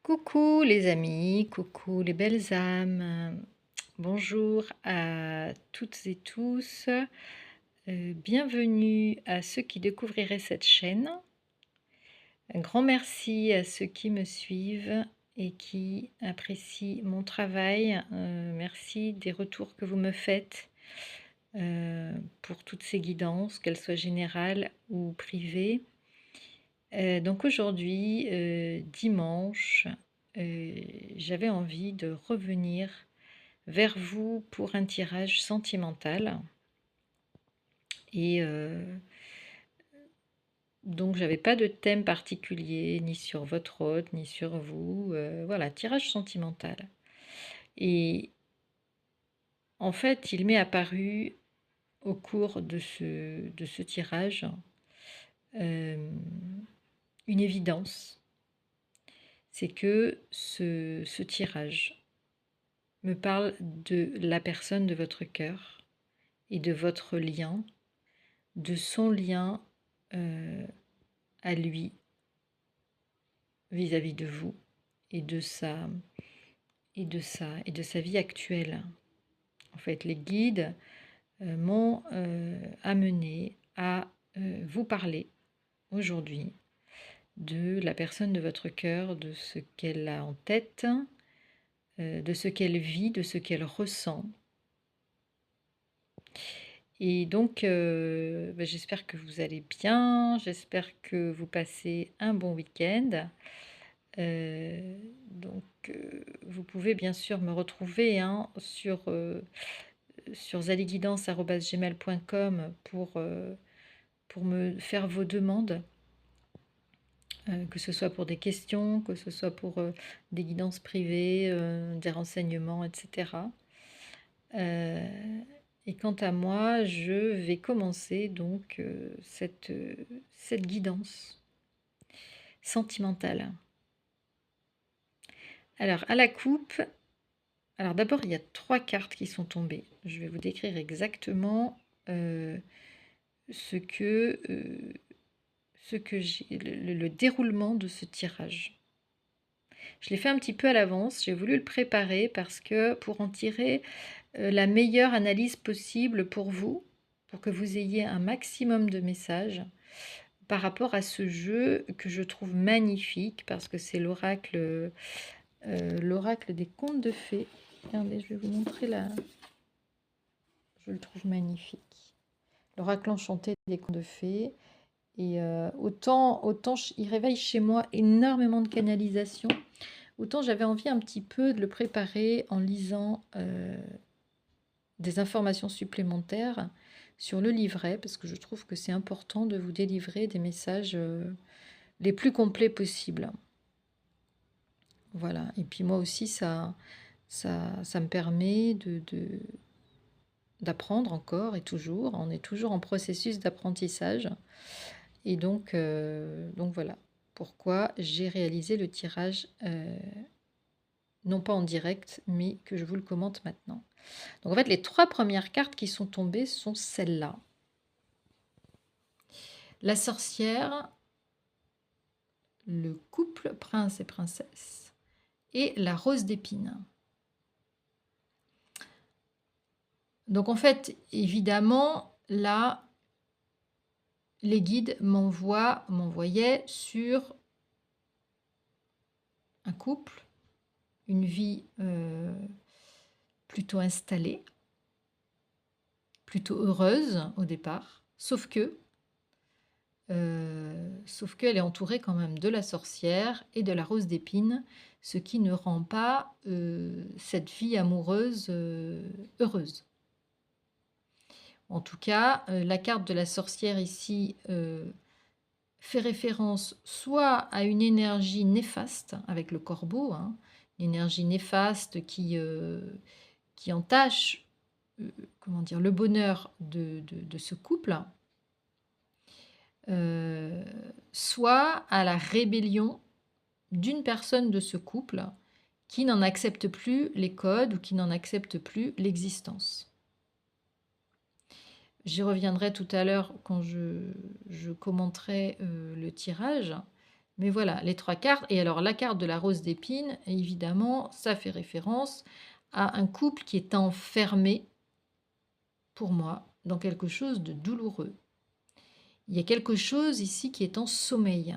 Coucou les amis, coucou les belles âmes, bonjour à toutes et tous, bienvenue à ceux qui découvriraient cette chaîne. Un grand merci à ceux qui me suivent et qui apprécient mon travail. Merci des retours que vous me faites pour toutes ces guidances, qu'elles soient générales ou privées. Donc aujourd'hui, dimanche, j'avais envie de revenir vers vous pour un tirage sentimental et donc j'avais pas de thème particulier, ni sur votre hôte, ni sur vous, voilà, tirage sentimental et en fait, il m'est apparu au cours de ce tirage, une évidence. C'est que ce tirage me parle de la personne de votre cœur et de votre lien, de son lien à lui vis-à-vis de vous et de sa vie actuelle. En fait, les guides m'ont amené à vous parler aujourd'hui de la personne de votre cœur, de ce qu'elle a en tête, de ce qu'elle vit, de ce qu'elle ressent. Et donc, j'espère que vous allez bien, j'espère que vous passez un bon week-end. Vous pouvez bien sûr me retrouver sur zaliguidance@gmail.com pour me faire vos demandes, que ce soit pour des questions, que ce soit pour des guidances privées, des renseignements, etc. Et quant à moi, je vais commencer donc cette guidance sentimentale. Alors, à la coupe, alors d'abord, il y a 3 cartes qui sont tombées. Je vais vous décrire exactement ce que j'ai, le déroulement de ce tirage. Je l'ai fait un petit peu à l'avance, j'ai voulu le préparer parce que pour en tirer la meilleure analyse possible pour vous, pour que vous ayez un maximum de messages par rapport à ce jeu que je trouve magnifique, parce que c'est l'oracle des contes de fées. Regardez, je vais vous montrer là. Je le trouve magnifique. L'oracle enchanté des contes de fées. Et autant il réveille chez moi énormément de canalisation, autant j'avais envie un petit peu de le préparer en lisant des informations supplémentaires sur le livret, parce que je trouve que c'est important de vous délivrer des messages les plus complets possibles. Voilà, et puis moi aussi, ça me permet d'apprendre encore et toujours. On est toujours en processus d'apprentissage. Et donc voilà pourquoi j'ai réalisé le tirage, non pas en direct, mais que je vous le commente maintenant. Donc en fait, les 3 premières cartes qui sont tombées sont celles-là. La sorcière, le couple prince et princesse et la rose d'épine. Donc en fait, évidemment, là, les guides m'envoyaient sur un couple, une vie plutôt installée, plutôt heureuse au départ, sauf qu'elle est entourée quand même de la sorcière et de la rose d'épine, ce qui ne rend pas cette vie amoureuse heureuse. En tout cas, la carte de la sorcière ici fait référence soit à une énergie néfaste avec le corbeau, hein, une énergie néfaste qui entache le bonheur de ce couple, soit à la rébellion d'une personne de ce couple qui n'en accepte plus les codes ou qui n'en accepte plus l'existence. J'y reviendrai tout à l'heure quand je commenterai le tirage, Mais voilà, les 3 cartes et alors la carte de la rose d'épines, évidemment, ça fait référence à un couple qui est enfermé, pour moi, dans quelque chose de douloureux. Il y a quelque chose ici qui est en sommeil.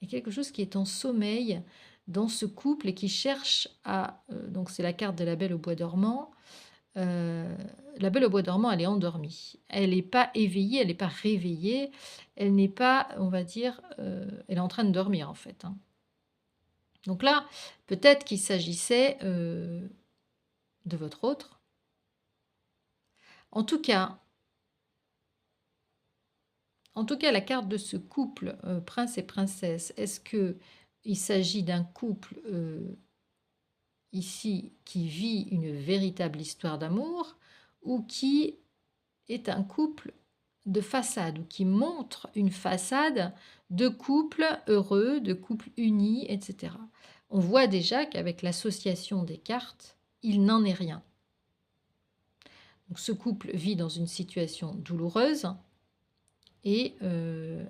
Il y a quelque chose qui est en sommeil dans ce couple et qui cherche à... donc c'est la carte de la Belle au bois dormant. La Belle au bois dormant, elle est endormie. Elle n'est pas éveillée, elle n'est pas réveillée. Elle n'est pas, on va dire, elle est en train de dormir en fait, hein. Donc là, peut-être qu'il s'agissait de votre autre. En tout cas, la carte de ce couple, prince et princesse, est-ce qu'il s'agit d'un couple ici qui vit une véritable histoire d'amour ou qui est un couple de façade ou qui montre une façade de couple heureux, de couple uni, etc. On voit déjà qu'avec l'association des cartes, il n'en est rien. Donc, ce couple vit dans une situation douloureuse et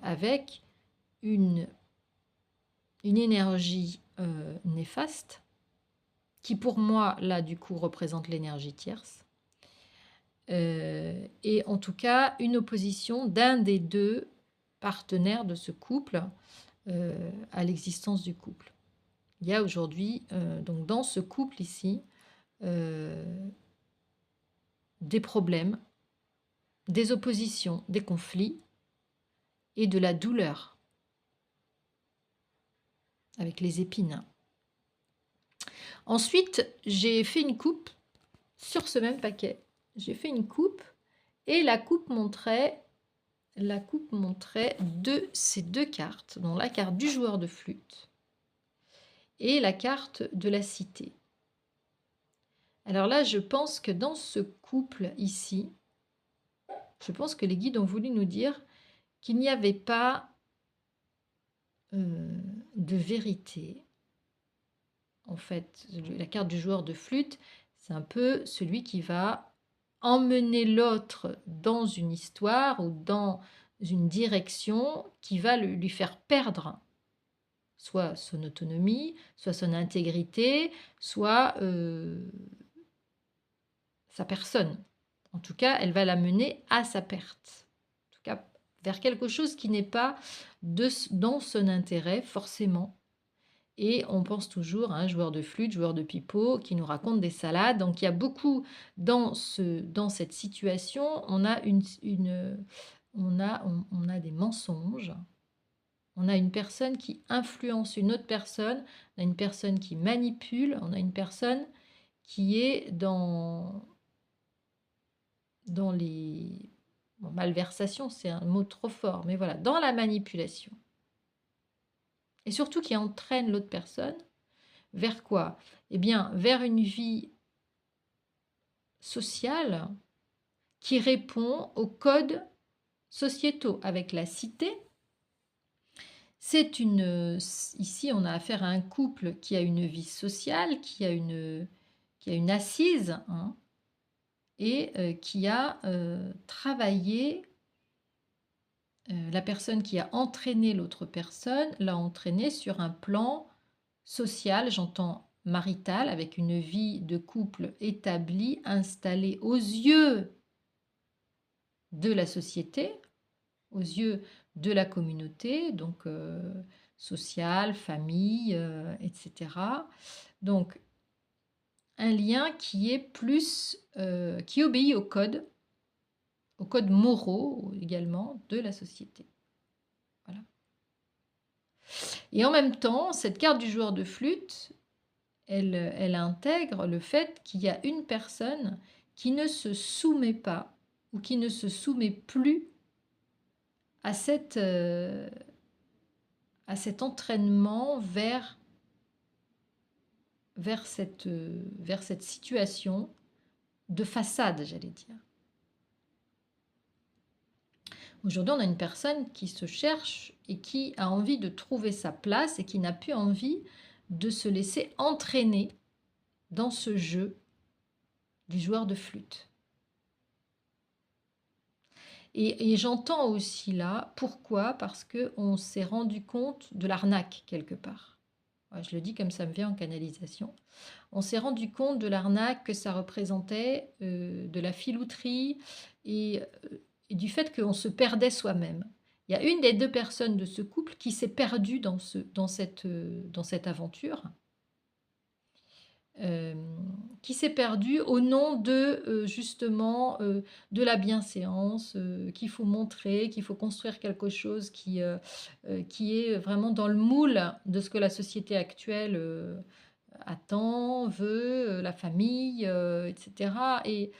avec une énergie néfaste qui pour moi là du coup représente l'énergie tierce et en tout cas une opposition d'un des deux partenaires de ce couple à l'existence du couple. Il y a aujourd'hui donc dans ce couple ici des problèmes, des oppositions, des conflits et de la douleur avec les épines. Ensuite, j'ai fait une coupe sur ce même paquet. J'ai fait une coupe et la coupe montrait ces deux cartes, dont la carte du joueur de flûte et la carte de la cité. Alors là, je pense que dans ce couple ici, je pense que les guides ont voulu nous dire qu'il n'y avait pas de vérité. En fait, la carte du joueur de flûte, c'est un peu celui qui va emmener l'autre dans une histoire ou dans une direction qui va lui faire perdre soit son autonomie, soit son intégrité, soit sa personne. En tout cas, elle va l'amener à sa perte. En tout cas, vers quelque chose qui n'est pas dans son intérêt, forcément. Et on pense toujours à un joueur de flûte, joueur de pipeau, qui nous raconte des salades. Donc il y a beaucoup dans cette situation, on a des mensonges. On a une personne qui influence une autre personne, on a une personne qui manipule, on a une personne qui est dans les... Bon, malversation, c'est un mot trop fort, mais voilà, dans la manipulation. Et surtout qui entraîne l'autre personne vers quoi? Eh bien, vers une vie sociale qui répond aux codes sociétaux. Avec la cité, ici, on a affaire à un couple qui a une vie sociale, qui a une assise, hein, et qui a travaillé, la personne qui a entraîné l'autre personne, l'a entraîné sur un plan social, j'entends marital, avec une vie de couple établie, installée aux yeux de la société, aux yeux de la communauté, donc sociale, famille, etc. Donc, un lien qui est plus, qui obéit aux codes moraux également de la société. Voilà. Et en même temps, cette carte du joueur de flûte, elle intègre le fait qu'il y a une personne qui ne se soumet pas ou qui ne se soumet plus à cet entraînement vers cette situation de façade, j'allais dire. Aujourd'hui, on a une personne qui se cherche et qui a envie de trouver sa place et qui n'a plus envie de se laisser entraîner dans ce jeu du joueur de flûte. Et j'entends aussi là, pourquoi? Parce qu'on s'est rendu compte de l'arnaque quelque part. Ouais, je le dis comme ça me vient en canalisation. On s'est rendu compte de l'arnaque que ça représentait, de la filouterie et et du fait qu'on se perdait soi-même. Il y a une des 2 personnes de ce couple qui s'est perdue dans cette aventure, qui s'est perdue au nom de, justement, de la bienséance, qu'il faut montrer, qu'il faut construire quelque chose qui est vraiment dans le moule de ce que la société actuelle, attend, veut, la famille, et cetera et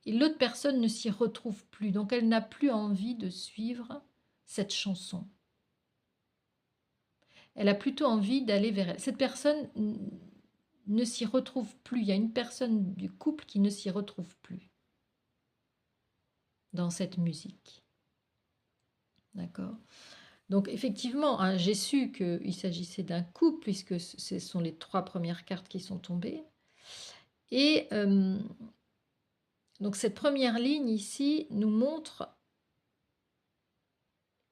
l'autre personne ne s'y retrouve plus, donc elle n'a plus envie de suivre cette chanson. Elle a plutôt envie d'aller vers elle. Cette personne ne s'y retrouve plus. Il y a une personne du couple qui ne s'y retrouve plus dans cette musique. D'accord? Donc effectivement, hein, j'ai su qu'il s'agissait d'un couple puisque ce sont les 3 premières cartes qui sont tombées et donc cette première ligne ici nous montre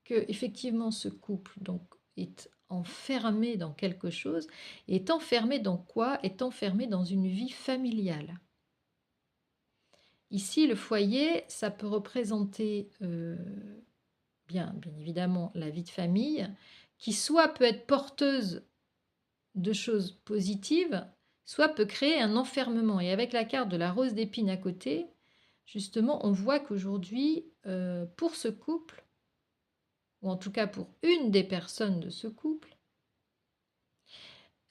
que effectivement ce couple donc est enfermé dans quelque chose. Est enfermé dans quoi? Est enfermé dans une vie familiale. Ici, le foyer, ça peut représenter, bien évidemment la vie de famille, qui soit peut être porteuse de choses positives, soit peut créer un enfermement et avec la carte de la rose d'épine à côté, justement, on voit qu'aujourd'hui, pour ce couple, ou en tout cas pour une des personnes de ce couple,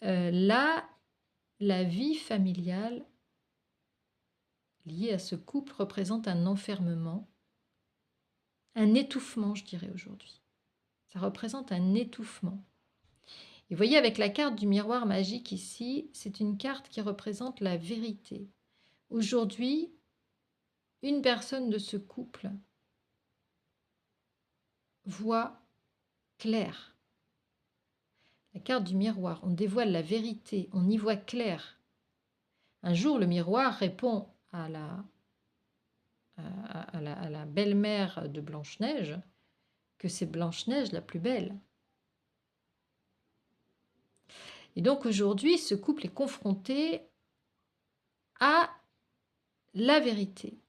là, la vie familiale liée à ce couple représente un enfermement, un étouffement, je dirais aujourd'hui. Ça représente un étouffement. Et vous voyez avec la carte du miroir magique ici, c'est une carte qui représente la vérité. Aujourd'hui, une personne de ce couple voit clair. La carte du miroir, on dévoile la vérité, on y voit clair. Un jour, le miroir répond à la belle-mère de Blanche-Neige que c'est Blanche-Neige la plus belle. Et donc aujourd'hui, ce couple est confronté à la vérité.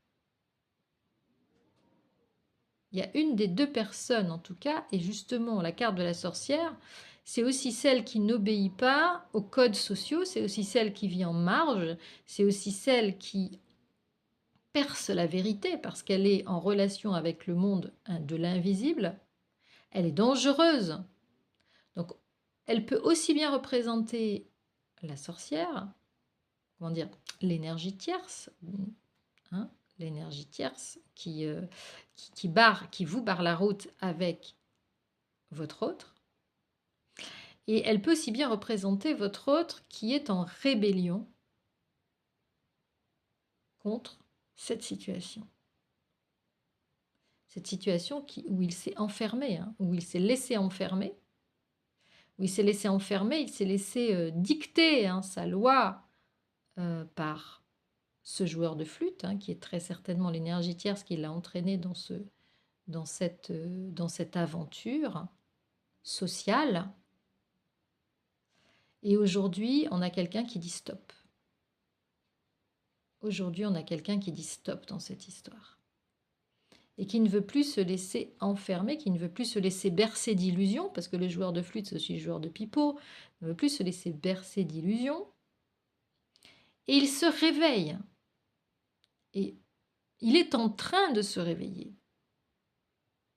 Il y a une des 2 personnes en tout cas, et justement la carte de la sorcière, c'est aussi celle qui n'obéit pas aux codes sociaux, c'est aussi celle qui vit en marge, c'est aussi celle qui perce la vérité parce qu'elle est en relation avec le monde de l'invisible. Elle est dangereuse. Donc elle peut aussi bien représenter la sorcière, comment dire, l'énergie tierce, hein, l'énergie tierce qui vous barre la route avec votre autre. Et elle peut aussi bien représenter votre autre qui est en rébellion contre cette situation. Cette situation où il s'est enfermé, hein, où il s'est laissé enfermer, il s'est laissé dicter hein, sa loi par ce joueur de flûte, hein, qui est très certainement l'énergie tierce qui l'a entraîné dans cette aventure sociale. Et aujourd'hui, on a quelqu'un qui dit stop. Aujourd'hui, on a quelqu'un qui dit stop dans cette histoire. Et qui ne veut plus se laisser enfermer, qui ne veut plus se laisser bercer d'illusions, parce que le joueur de flûte, c'est aussi le joueur de pipeau, ne veut plus se laisser bercer d'illusions. Et il se réveille. Et il est en train de se réveiller.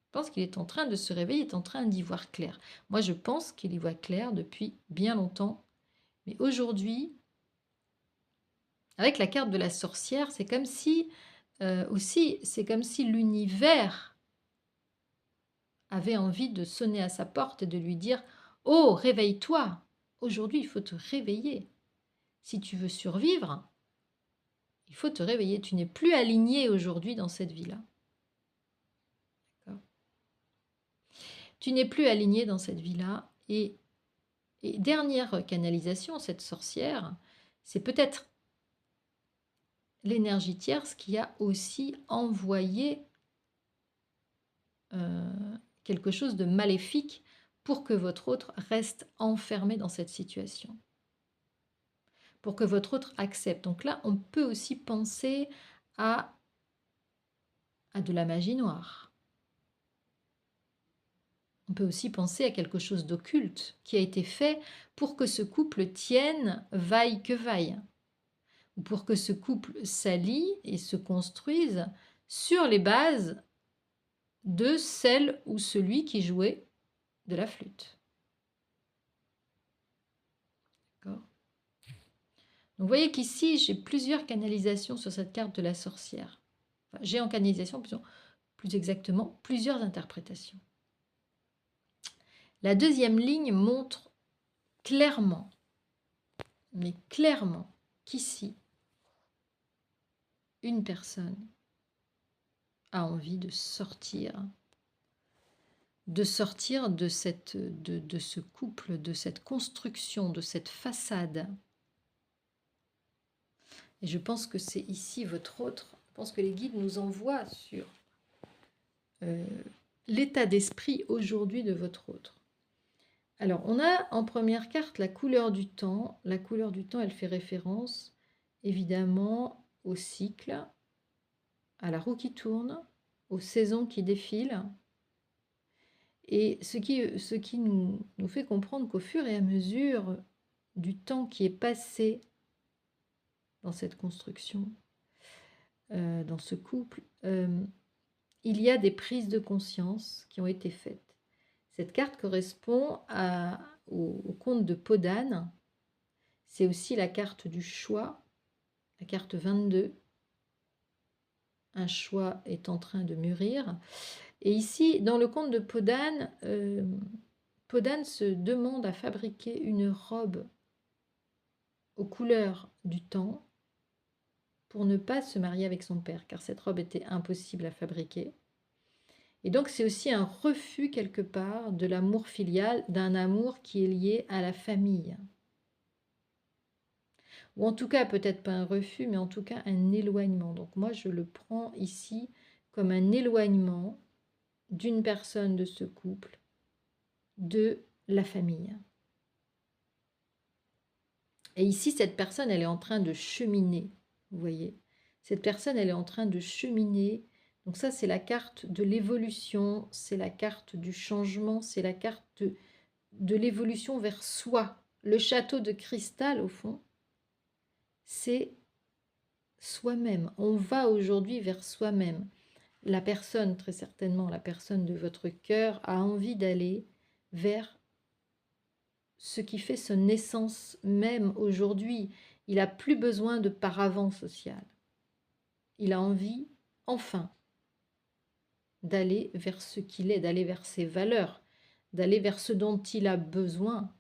Je pense qu'il est en train de se réveiller, il est en train d'y voir clair. Moi, je pense qu'il y voit clair depuis bien longtemps. Mais aujourd'hui, avec la carte de la sorcière, c'est comme si c'est comme si l'univers avait envie de sonner à sa porte et de lui dire « Oh, réveille-toi! Aujourd'hui, il faut te réveiller. Si tu veux survivre, il faut te réveiller. Tu n'es plus aligné aujourd'hui dans cette vie-là. » Tu n'es plus aligné dans cette vie-là. Et dernière canalisation, cette sorcière, c'est peut-être l'énergie tierce qui a aussi envoyé quelque chose de maléfique pour que votre autre reste enfermé dans cette situation, pour que votre autre accepte. Donc là, on peut aussi penser à, à de la magie noire. On peut aussi penser à quelque chose d'occulte qui a été fait pour que ce couple tienne vaille que vaille, ou pour que ce couple s'allie et se construise sur les bases de celle ou celui qui jouait de la flûte. D'accord ? Donc vous voyez qu'ici, j'ai plusieurs canalisations sur cette carte de la sorcière. Enfin, j'ai en canalisation, plus exactement, plusieurs interprétations. La deuxième ligne montre clairement, mais clairement, qu'ici, une personne a envie de sortir de ce couple, de cette construction, de cette façade. Et je pense que c'est ici votre autre. Je pense que les guides nous envoient sur l'état d'esprit aujourd'hui de votre autre. Alors, on a en première carte la couleur du temps. La couleur du temps, elle fait référence évidemment au cycle, à la roue qui tourne, aux saisons qui défilent. Et ce qui nous fait comprendre qu'au fur et à mesure du temps qui est passé dans cette construction, dans ce couple, il y a des prises de conscience qui ont été faites. Cette carte correspond au conte de Podane. C'est aussi la carte du choix, la carte 22. Un choix est en train de mûrir. Et ici, dans le conte de Podane, Podane se demande à fabriquer une robe aux couleurs du temps pour ne pas se marier avec son père, car cette robe était impossible à fabriquer. Et donc c'est aussi un refus quelque part de l'amour filial, d'un amour qui est lié à la famille. Ou en tout cas, peut-être pas un refus, mais en tout cas un éloignement. Donc moi, je le prends ici comme un éloignement d'une personne de ce couple, de la famille. Et ici, cette personne, elle est en train de cheminer, vous voyez. Cette personne, elle est en train de cheminer. Donc ça, c'est la carte de l'évolution, c'est la carte du changement, c'est la carte de l'évolution vers soi. Le château de cristal, au fond, c'est soi-même. On va aujourd'hui vers soi-même. La personne, très certainement, la personne de votre cœur a envie d'aller vers ce qui fait son essence même aujourd'hui. Il n'a plus besoin de paravent social. Il a envie, enfin, d'aller vers ce qu'il est, d'aller vers ses valeurs, d'aller vers ce dont il a besoin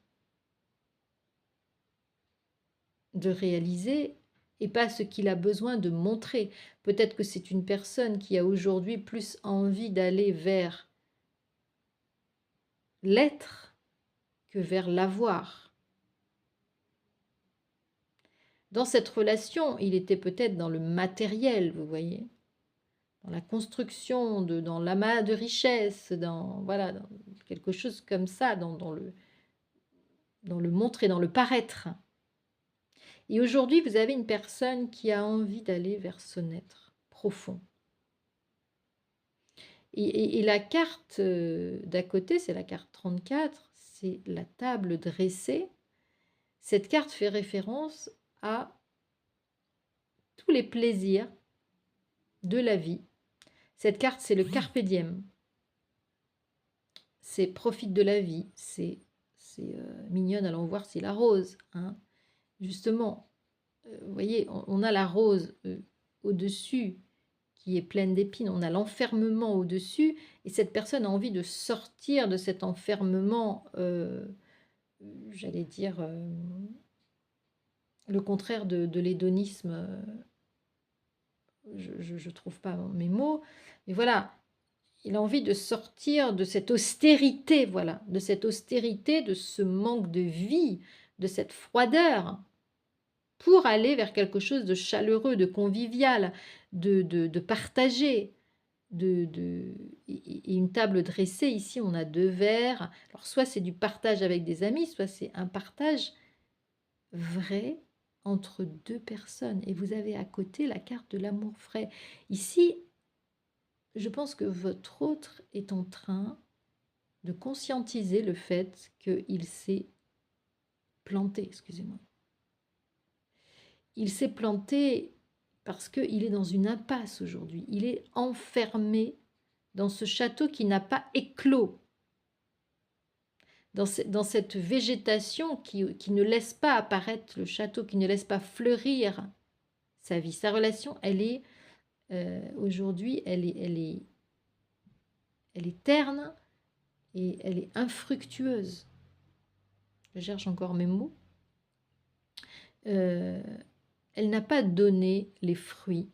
de réaliser et pas ce qu'il a besoin de montrer. Peut-être que c'est une personne qui a aujourd'hui plus envie d'aller vers l'être que vers l'avoir. Dans cette relation, il était peut-être dans le matériel, vous voyez, dans la construction, dans l'amas de richesse, voilà, dans quelque chose comme ça, dans le montrer, dans le paraître. Et aujourd'hui, vous avez une personne qui a envie d'aller vers son être profond. Et la carte d'à côté, c'est la carte 34, c'est la table dressée. Cette carte fait référence à tous les plaisirs de la vie. Cette carte, c'est le carpe diem. C'est profite de la vie. C'est mignonne, allons voir si la rose. Hein. Justement, vous voyez, on a la rose au-dessus qui est pleine d'épines. On a l'enfermement au-dessus. Et cette personne a envie de sortir de cet enfermement, j'allais dire, le contraire de l'hédonisme. Je ne trouve pas mes mots. Mais voilà, il a envie de sortir de cette austérité, voilà, de cette austérité, de ce manque de vie, de cette froideur, pour aller vers quelque chose de chaleureux, de convivial, de partagé, et une table dressée. Ici, on a 2 verres. Alors, soit c'est du partage avec des amis, soit c'est un partage vrai entre 2 personnes. Et vous avez à côté la carte de l'amour vrai. Ici, je pense que votre autre est en train de conscientiser le fait qu'il s'est planté, excusez-moi. Il s'est planté parce qu'il est dans une impasse aujourd'hui. Il est enfermé dans ce château qui n'a pas éclos, dans cette végétation qui ne laisse pas apparaître le château, qui ne laisse pas fleurir sa vie. Sa relation, elle est aujourd'hui, elle est terne et elle est infructueuse. Je cherche encore mes mots. Elle n'a pas donné les fruits,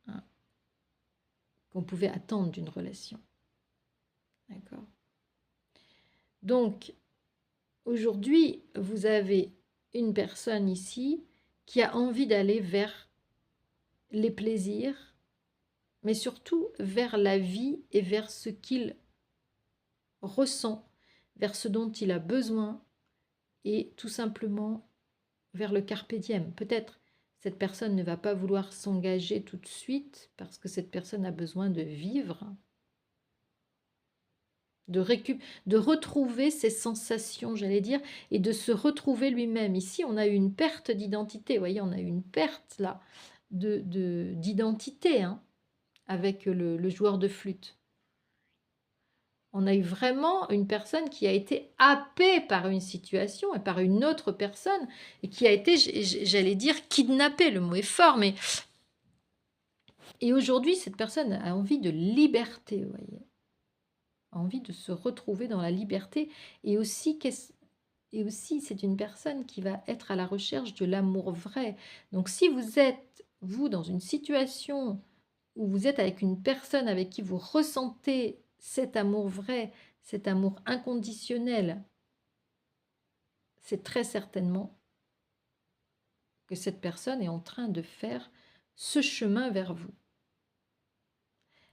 hein, qu'on pouvait attendre d'une relation. D'accord ? Donc, aujourd'hui, vous avez une personne ici qui a envie d'aller vers les plaisirs, mais surtout vers la vie et vers ce qu'il ressent, vers ce dont il a besoin, et tout simplement vers le carpe diem. Peut-être cette personne ne va pas vouloir s'engager tout de suite parce que cette personne a besoin de vivre, de retrouver ses sensations, j'allais dire, et de se retrouver lui-même. Ici, on a eu une perte d'identité. Vous voyez, on a eu une perte là d'identité, hein, avec le joueur de flûte. On a eu vraiment une personne qui a été happée par une situation et par une autre personne et qui a été, j'allais dire, kidnappée. Le mot est fort, mais... Et aujourd'hui, cette personne a envie de liberté, vous voyez, a envie de se retrouver dans la liberté. Et aussi, c'est une personne qui va être à la recherche de l'amour vrai. Donc, si vous êtes, vous, dans une situation où vous êtes avec une personne avec qui vous ressentez cet amour vrai, cet amour inconditionnel, c'est très certainement que cette personne est en train de faire ce chemin vers vous.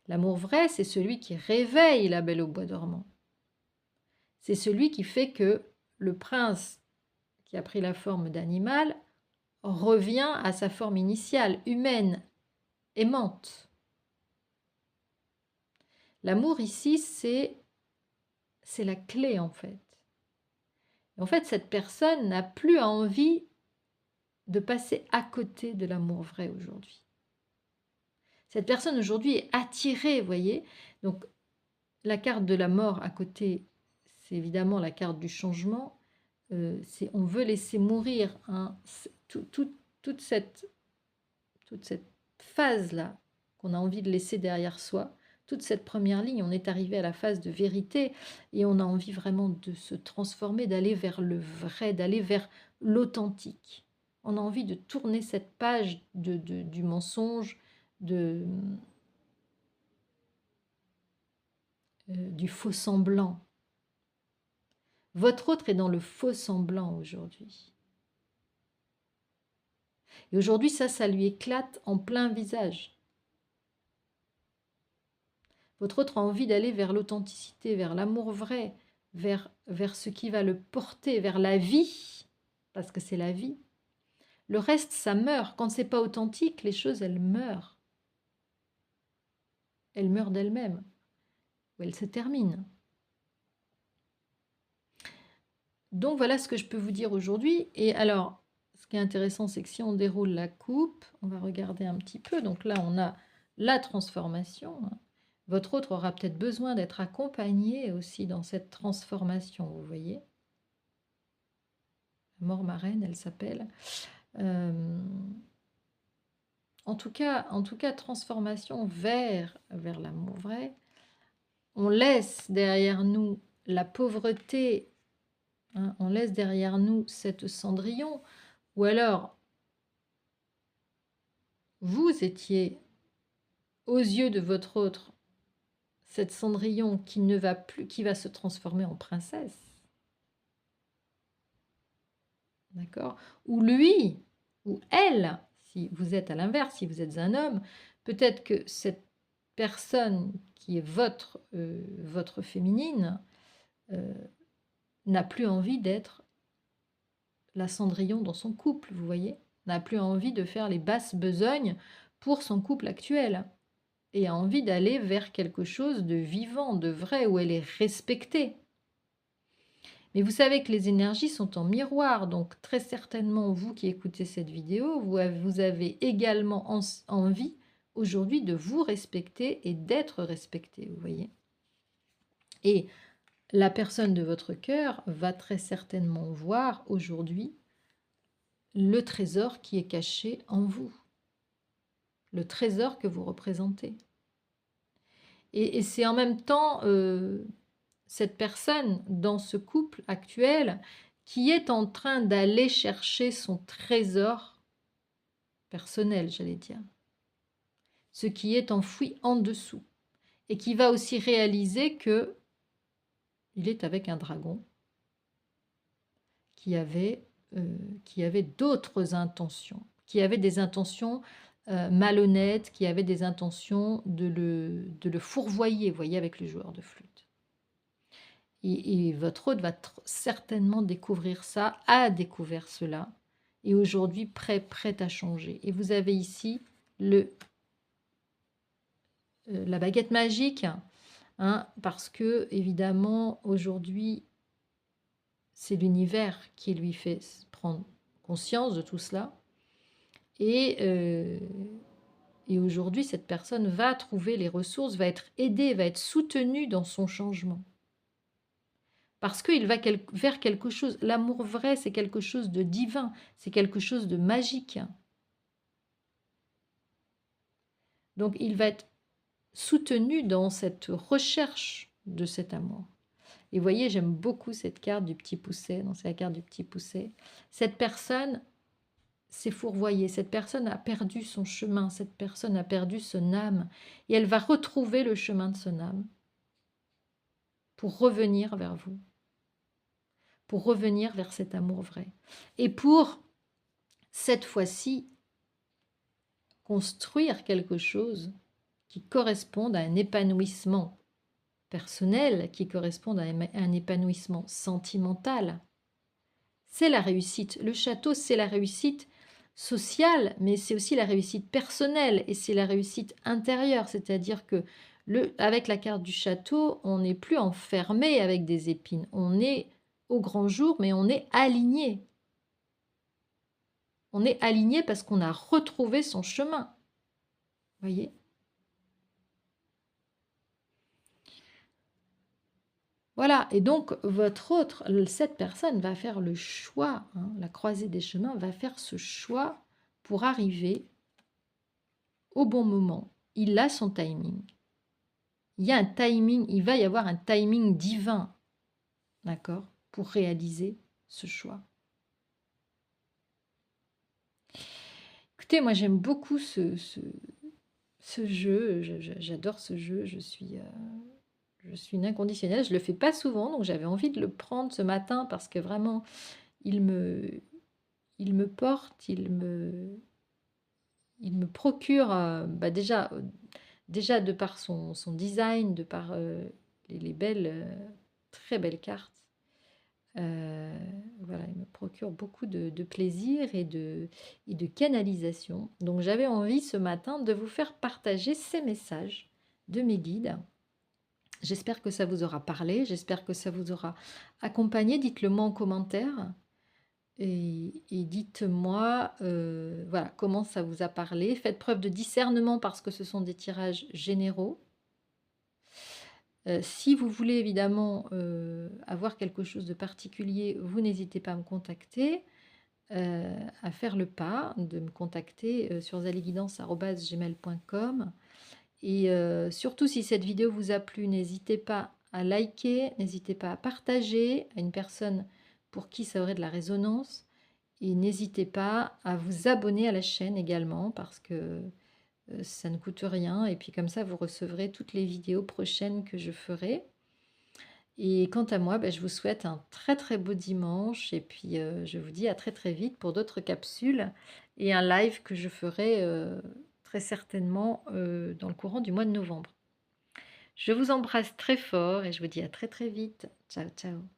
L'amour vrai, c'est celui qui réveille la Belle au bois dormant. C'est celui qui fait que le prince, qui a pris la forme d'animal, revient à sa forme initiale, humaine, aimante. L'amour ici, c'est la clé en fait. En fait, cette personne n'a plus envie de passer à côté de l'amour vrai aujourd'hui. Cette personne aujourd'hui est attirée, vous voyez. Donc, la carte de la mort à côté, c'est évidemment la carte du changement. On veut laisser mourir, hein, toute cette phase-là qu'on a envie de laisser derrière soi. Toute cette première ligne, on est arrivé à la phase de vérité et on a envie vraiment de se transformer, d'aller vers le vrai, d'aller vers l'authentique. On a envie de tourner cette page du mensonge, du faux semblant. Votre autre est dans le faux semblant aujourd'hui. Et aujourd'hui, ça lui éclate en plein visage. Votre autre a envie d'aller vers l'authenticité, vers l'amour vrai, vers ce qui va le porter, vers la vie, parce que c'est la vie. Le reste, ça meurt. Quand c'est pas authentique, les choses, elles meurent. Elles meurent d'elles-mêmes. Ou elles se terminent. Donc voilà ce que je peux vous dire aujourd'hui. Et alors, ce qui est intéressant, c'est que si on déroule la coupe, on va regarder un petit peu. Donc là, on a la transformation. Votre autre aura peut-être besoin d'être accompagné aussi dans cette transformation, vous voyez. La mort marraine, elle s'appelle. En tout cas, transformation vers l'amour vrai. On laisse derrière nous la pauvreté, hein, on laisse derrière nous cette Cendrillon, ou alors vous étiez aux yeux de votre autre cette Cendrillon qui ne va plus, qui va se transformer en princesse. D'accord ? Ou lui, ou elle, si vous êtes à l'inverse, si vous êtes un homme, peut-être que cette personne qui est votre féminine n'a plus envie d'être la Cendrillon dans son couple, vous voyez? N'a plus envie de faire les basses besognes pour son couple actuel et a envie d'aller vers quelque chose de vivant, de vrai, où elle est respectée. Mais vous savez que les énergies sont en miroir, donc très certainement, vous qui écoutez cette vidéo, vous avez également envie aujourd'hui de vous respecter et d'être respecté, vous voyez? Et la personne de votre cœur va très certainement voir aujourd'hui le trésor qui est caché en vous, le trésor que vous représentez. Et c'est en même temps cette personne dans ce couple actuel qui est en train d'aller chercher son trésor personnel, j'allais dire, ce qui est enfoui en dessous, et qui va aussi réaliser que il est avec un dragon qui avait d'autres intentions, qui avait des intentions malhonnêtes, qui avait des intentions de le fourvoyer, vous voyez, avec le joueur de flûte. Et votre hôte va certainement découvrir ça, a découvert cela, et aujourd'hui prêt à changer. Et vous avez ici la baguette magique, hein, parce que évidemment aujourd'hui c'est l'univers qui lui fait prendre conscience de tout cela. Et aujourd'hui, cette personne va trouver les ressources, va être aidée, va être soutenue dans son changement. Parce qu'il va vers quelque chose. L'amour vrai, c'est quelque chose de divin, c'est quelque chose de magique. Donc, il va être soutenu dans cette recherche de cet amour. Et vous voyez, j'aime beaucoup cette carte du petit pousset, donc c'est la carte du petit pousset. Cette personne s'est fourvoyée, cette personne a perdu son chemin, cette personne a perdu son âme, et elle va retrouver le chemin de son âme pour revenir vers vous, pour revenir vers cet amour vrai. Et pour, cette fois-ci, construire quelque chose qui corresponde à un épanouissement personnel, qui corresponde à un épanouissement sentimental. C'est la réussite. Le château, c'est la réussite sociale, mais c'est aussi la réussite personnelle et c'est la réussite intérieure. C'est-à-dire que avec la carte du château, on n'est plus enfermé avec des épines. On est au grand jour, mais on est aligné. On est aligné parce qu'on a retrouvé son chemin. Vous voyez ? Voilà, et donc cette personne va faire le choix, hein, la croisée des chemins va faire ce choix pour arriver au bon moment. Il a son timing. Il y a un timing, il va y avoir un timing divin, d'accord, pour réaliser ce choix. Écoutez, moi j'aime beaucoup ce jeu, j'adore ce jeu, je suis une inconditionnelle, je ne le fais pas souvent, donc j'avais envie de le prendre ce matin parce que vraiment, il me porte, il me procure, déjà de par son design, de par les belles, très belles cartes. Voilà, il me procure beaucoup de plaisir et de canalisation. Donc j'avais envie ce matin de vous faire partager ces messages de mes guides. J'espère que ça vous aura parlé, j'espère que ça vous aura accompagné. Dites-le moi en commentaire et dites-moi voilà, comment ça vous a parlé. Faites preuve de discernement parce que ce sont des tirages généraux. Si vous voulez évidemment avoir quelque chose de particulier, vous n'hésitez pas à me contacter, à faire le pas, de me contacter sur zaliguidance@gmail.com. Et surtout, si cette vidéo vous a plu, n'hésitez pas à liker, n'hésitez pas à partager à une personne pour qui ça aurait de la résonance. Et n'hésitez pas à vous abonner à la chaîne également parce que ça ne coûte rien. Et puis comme ça, vous recevrez toutes les vidéos prochaines que je ferai. Et quant à moi, je vous souhaite un très très beau dimanche. Et puis je vous dis à très très vite pour d'autres capsules et un live que je ferai très certainement, dans le courant du mois de novembre. Je vous embrasse très fort et je vous dis à très, très vite. Ciao, ciao.